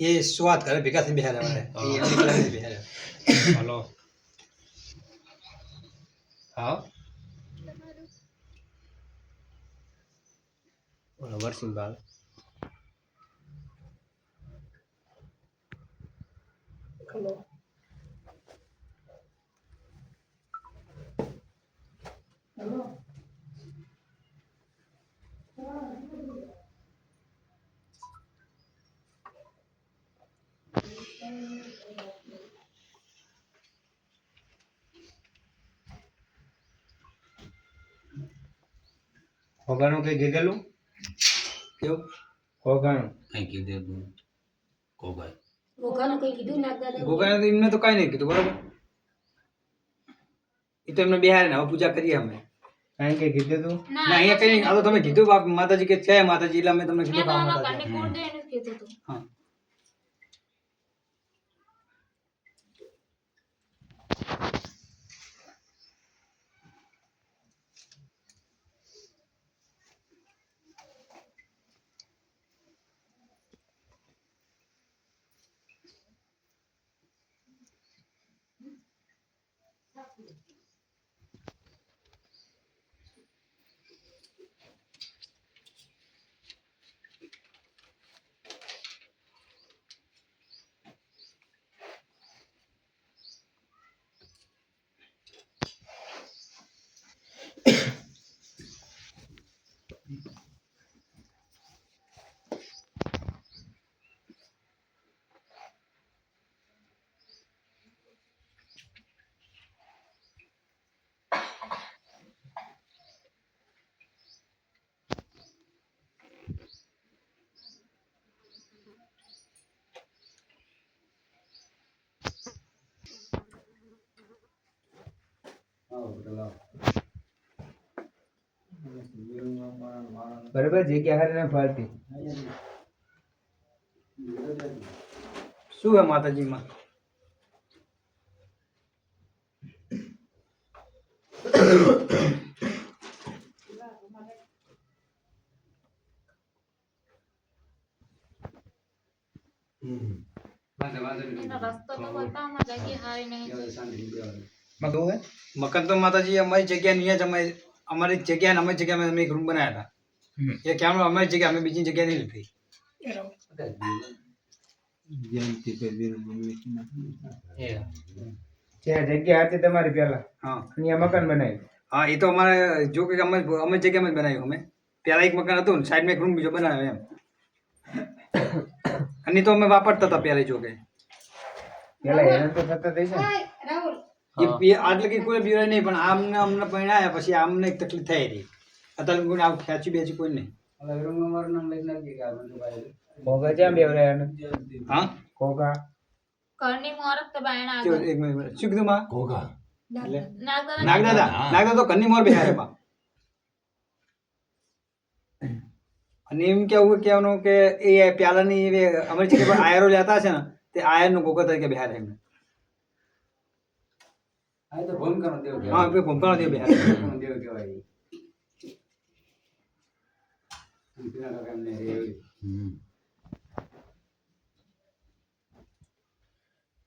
એ શુઆત કરે ભેગા થઈને બેહારે વાળે એ એકલા નહીં બેહારે હલો હા બોલો વર્ષિંગ બાલ Hello. Hello. હોગાનું કઈ કીધેલું કેવું હોગાનું કઈ કીધું કોભાઈ ગોગાનું કઈ કીધું નાગદાદા ગોગાને તો એમને તો કાંઈ નહીં કીધું બરાબર એ તો એમને બેહારે ને હવે પૂજા કરીએ અમે કાંઈ કઈ કીધું તું ના અહીંયા કઈ આ તો તમે કીધું બાપ માતાજી કે છે માતાજી એટલે અમે તમને કીધું કામ માતાજી હા બરાબર જગ્યા હારે ફરતી શું હે માતાજીમાં મકાન તો માતાજી અમારી જગ્યા નહીં જ અમારી જગ્યા ને અમારી જગ્યામાં અમે એક રૂમ બનાવ્યા હતા એ કેમ અમારી જગ્યા અમે બીજી જગ્યા નહીં લીધી જ્યાં જગ્યા હતી તમારી પેલા હા અહીંયા મકાન બનાવ્યું હા એ તો અમારે જો કે અમે જગ્યામાં જ બનાવ્યું અમે પહેલા એક મકાન હતું ને સાઈડમાં એક રૂમ બીજો બનાવ્યો એમ અને તો અમે વાપરતા હતા પહેલા જો કે પેલા હેરાન તો થતા થઈ છે રાહુલ એ આટલે કે કોઈ બીવાય નહીં પણ આમને અમને પરણાયા પછી આમને એક તકલીફ થઈ રહી અત્યારે કોઈ આવું ખેંચી બેચી કોઈ નહીં ભોગા જ્યાં બેવરાયા હા ભોગા કરની મોરક તો બાયણા કેવું? એક મિનિટ શું કીધું માં કોગા નાગદાદા તો કન્ની મોર બેહારે બા અને એમ કહેવાનું કે એ પ્યાલાની અમારી જગ્યા પર આયરો લેતા છે ને તે આયરનો ગોગો તરીકે બેહારે એમને હા ભૂમકાનો દેવ બેહારે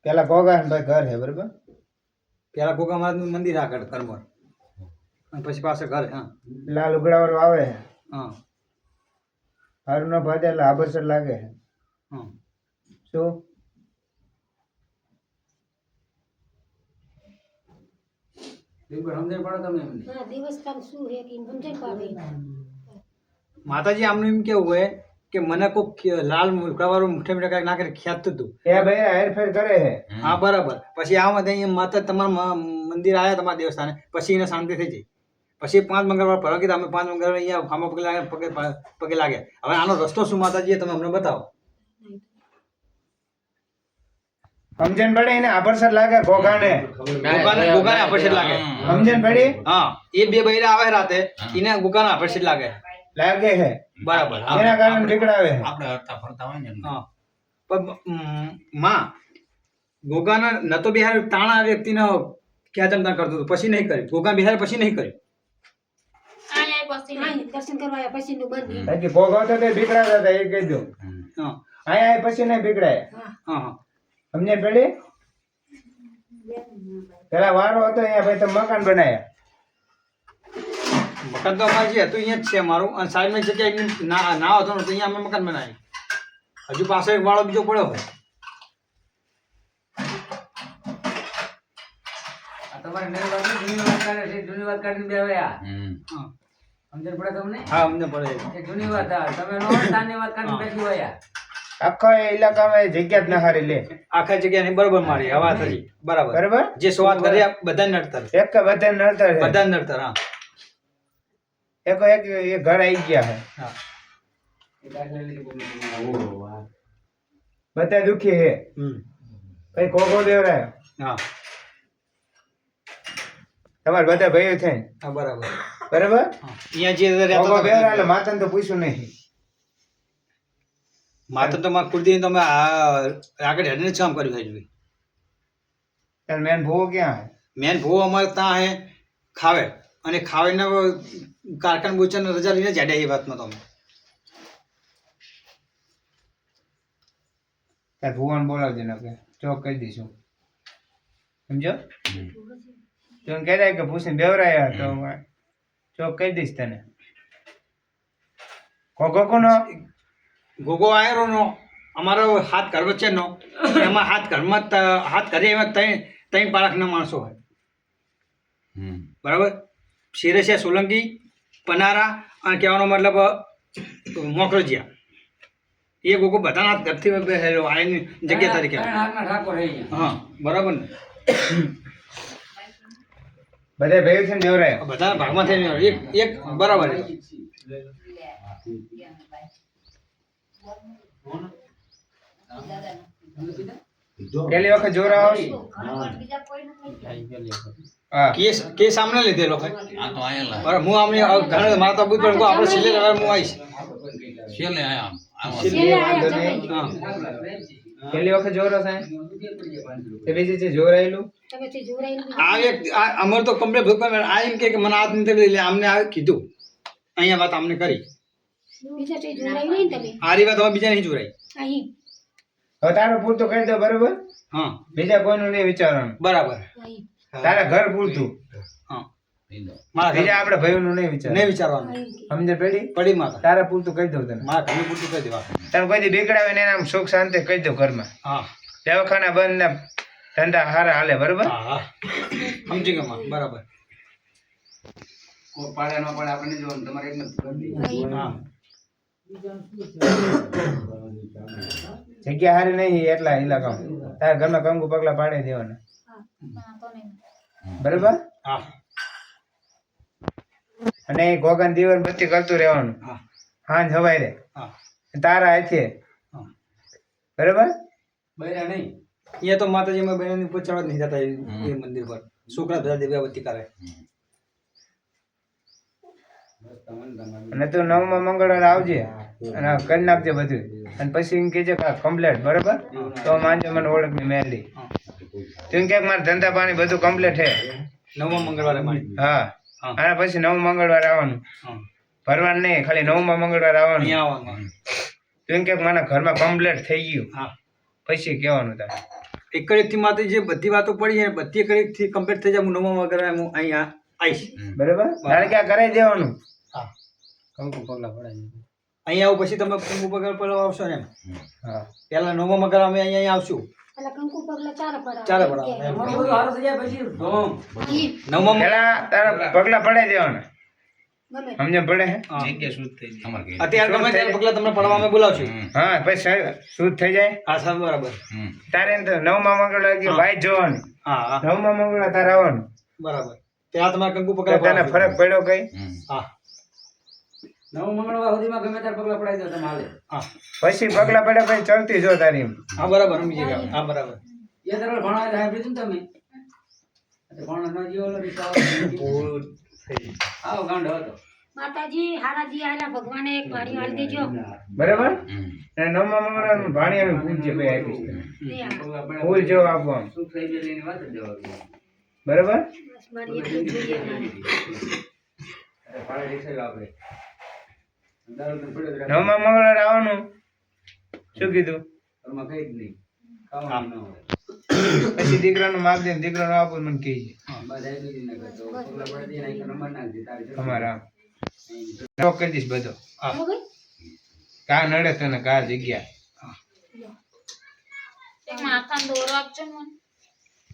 પેલા ભોગા ને ભાઈ ઘર હે બરાબર પેલા ગોગા મહારાજનું મંદિર આગળ કરમોર અને પછી પાછળ ઘર હા લાલ ઉગડાવાળું આવે છે હા હારું ન ભાજે એટલે આભરસર લાગે છે હા શું સમજણ પડે તમને એમને હા દિવસ કામ શું હે કે સમજણ પાડે માતાજી આમનું એમ કેવું હોય કે મને કોઈક લાલ મુલકાવાળું મુઠ્ઠે મીઠા કાંઈક નાખીને ખેંચતું હતું એ ભાઈ હેરફેર કરે છે હા બરાબર પછી આમાં ત્યાં માતા તમારા મંદિર આવ્યા તમારા દેવસ્થાને પછી એને શાંતિ થઈ જાય પછી 5 મંગળવાર ફરવા કીધા અમે 5 મંગળવાર અહીંયા ફામા પગે લાગ્યા હવે આનો રસ્તો શું માતાજી તમે અમને બતાવો સમજણ પડે એને આભરસર લાગે ભોગાને ગોગાને અપરિચિત લાગે સમજણ પડી હા એ બે બૈરા આવે રાતે એને ગોગાને અપરિચિત લાગે લાગે છે બરાબર હા એના કારણે ઠીકડાવે છે આપણે હરતા ફરતા હોય ને એમ. હા પણ માં ગોગાના ન તો બિહાર તાણા વ્યક્તિને ખેંચમતા કરતું હતું પછી નહીં કર્યું ગોગા બિહાર પછી નહીં કર્યું આયા પછી હા દર્શન કરવા આવ્યા પછી નું બંધ બાકી ભોગ આવતો તે ઠીકડાતા હતા એ કહી દો હમ. હા અહીંયા પછી નહીં બીગડાય. હા હા સમજે પેલી પેલા વારો હતો અહીંયા ભાઈ તમે મકાન બનાવ્યા. મકાન તો અમારે જે હતું અહીંયા જ છે અમારું, અને સાઈડમાં જગ્યાએ એમની ના હતો ને તો અહીંયા અમે મકાન બનાવ્યું. હજુ પાછળ એક વાળો બીજો પડ્યો હોય. તમારે નવી વાત નહીં, જૂની વાત કાઢે છે, જૂની વાત કાઢીને બે આવ્યા. હા સમજણ પડે તમને? હા અમને પડે. એ જૂની વાત હા. તમે નો હોય તારની વાત કાઢીને બેસી વયા. આખા ઇલાકામાં જગ્યા જ ના હારી લે. આખા જગ્યા ની બરોબર મારી હવા થઈ બરાબર. બરાબર જે શરૂઆત કરી બધા નડતર, એક કે બધા નડતર છે. બધા નડતર. હા એક એક એક ઘર આવી ગયા છે. હા બધા દુખી છે. કઈ કોકો દેવરાય હા તમારે બધા ભાઈઓ થાય હા બરાબર. બરાબર. અહીંયા જે રહેતા કોકો હતા દેવરાય એટલે માતાને તો પૂછ્યું નહીં. માત્ર તો મારા કુળદેવી તમે આગળ હેડીને જ કામ કર્યું છે. તાર મેન ભૂવો ક્યાં છે? મેન ભૂવો અમારે ત્યાં હે ખાવે, અને ખાવેને કારખાન બોચન રજા લઈને જાડ્યા એ વાતમાં તમે. તાર ભુવન બોલાવજે ને કે ચોક કહી દઈશું. સમજો? તું કહેતા કે પૂછીને બેવરાયા તો ચોક કહી દઈશ તને. કોકો કોનો? ગોગો આયરો નો અમારો હાથ ઘર વચ્ચેનો, એમાં હાથ ઘરમાં હાથ ઘરે એમાં ત્રણ પાળકના માણસો હોય બરાબર. શિરેશિયા સોલંકી, પનારા, અને કહેવાનો મતલબ મોકરજીયા. એ ગોગો બધાના હાથ ઘરથી બેસેલો આયની જગ્યા તરીકે. ત્રણ હાથના ઠાકોર છે અહીંયા. હા બરાબર ને. બધા ભાઈઓ છે ને બેવરાયા. બધાના ભાગમાં થઈને એક એક બરાબર છે. પેલી વખત જોરા આવશે. હા કેસ આમને લીધેલો હોય આ તો આયેલા બરાબર. હું આમને ઘણા મારા તો બુદ્ધ પણ આપણે છેલ્લે હવે હું આવીશ. છેલ્લે આયા વાંધો નહીં. હા પેલી વખત જોરો છે તે બીજી છે જોરાયેલું. તમે તે જોરાયેલું આ એક અમારે તો કમ્પ્લેટ ભૂકંપ આ એમ કે મને આ નથી એટલે અમને આ કીધું અહીંયા વાત અમને કરી. બીજા તે જોરાયું નહીં ને તમે આરી વાત હવે બીજા નહીં જોરાઈ. અહીં હવે તારું પૂરતું કહી દો બરોબર. હા બીજા કોઈનું નહીં વિચારવાનું. બરાબર. અહીં તારા ઘર પૂરતું. હા પીધો મારા બીજા ઘર આપણે ભાઈઓનું નહીં વિચાર. નહીં વિચારવાનું. સમજે પેલી પડી માતા તારા પૂરતું કહી દઉં તને. મારા ઘરનું પૂરતું કહી દેવા. તને કોઈ દી બીગડાવે ને એના આમ સુખ શાંતિ કહી દઉં ઘરમાં. હા દવાખાના બંધ ને ધંધા હારા હાલે બરોબર. હા હા સમજી ગયા માં બરાબર. કોઈ પાડે ન પાડે આપણે નહીં જોવાનું. તમારે એકને કરી દઈએ. હા જગ્યા હારી નહીં એટલા ઇલાકામાં તારા ઘરમાં કંકુ પગલા પાડી દેવાના બરોબર. હા અને એ ગોગન દીવર બત્તી કરતું રહેવાનું. હા હાંજ હવાય રે હા તારા હાથે હા. બરોબર. બૈરા નહીં. અહીંયા તો માતાજીમાં બહેનોની ઉપર ચડવા જ નહીં જતા એ મંદિર પર. છોકરા બધા દિવ્યાવતી કરે. અને તું નવમા મંગળવારે આવજે અને કરી નાખજે બધું. અને પછી એમ કહેજે કે કમ્પ્લેટ બરોબર. તો માનજો મને ઓળખ ની મેલી. તું કે મારે ધંધા પાણી બધું કમ્પ્લેટ છે. નવમા મંગળવારે મારી. હા હા. અને પછી નવ મંગળવારે આવવાનું. હા ભરવાનું નહીં ખાલી નવમા મંગળવારે આવવાનું. અહીંયા આવવાનું. તું કે મને ઘરમાં કમ્પ્લેટ થઈ ગયું હા પછી કહેવાનું તારે. એક થી માત્ર જે બધી વાતો પડી છે બધી એક થી કમ્પ્લીટ થઈ જાય. હું નવમા વગેરે હું અહીંયા આવીશ. બરોબર. તારે ક્યાં કરાવી દેવાનું. હા કંકુ પગલા પડાય. અહીંયા આવું પછી તમે કંકુ પગાર પર આવશો ને એમ. હા પહેલા નવમા મગર અમે અહીંયા આવશું. એટલે કંકુ પગલા ચારે પડાવે. ચારે પડાવે. તમારું બધું સારું થઈ જાય પછી ધોમ. અહીં નવમા પેલા તારા પગલા પડાઈ દેવાના. ગમે સમજે પડે હે. તમારે કઈ અત્યારે ગમે ત્યારે પગલા તમને પડવા અમે બોલાવશું. હા પછી શુદ્ધ થઈ જાય. હા સર બરાબર. તારે એમ તો નવમા મંગળવાર કે હા. ભાઈ જોવાનું. હા હા નવમા મંગળવાર તારે આવવાનું. બરાબર. ત્યાં તમારે કંકુ તો પગાર તને ફરક પડ્યો કઈ. હા નવ મંગળવાર સુધીમાં ગમે ત્યારે પગલા પડાવી દો તમે હાલે. હા પછી પગલા પડ્યા પછી ચડતી જો તારી એમ. હા બરાબર સમજી ગયા. હા બરાબર. એ તરફ ભણાવે તો સાંભળ્યું તું ને તમે. ભણો ન જીવો લો રીસાઓ. આવો ગાંડો હતો. માતાજી હારાજી આયલા ભગવાને એક વાણી વાળી દેજો. બરાબર. અને નવમા મંગળવાર ભાણી આવી પૂજ્ય ભાઈ આપીશ તને. લે આ. પગલા પડ્યા ફૂલ જેવો આપવાનું. સુખ થઈ ગયેલી એની વાત જ જવા દો. બરાબર. બસ મારી એટલું જ જોઈએ મારે. અરે ભાડે રીસાયો આપણે. દારૂ તો પડ્યો જ રાખે. નવમા મંગળવાર આવવાનું. શું કીધું ઘરમાં કઈ જ નહીં ખાવાનું ન હોય પછી દીકરાનું માપ દે ને દીકરાનું આપો મને કહેજે બધા બીજી ન કરતો પગલા પડી દે નહીં નંબર નાખજે તારે જરૂર અમારા લોક કરી દઈશ બધો કા નડે તને કા જગ્યા એક માથાનો દોરો આપજો ને મને.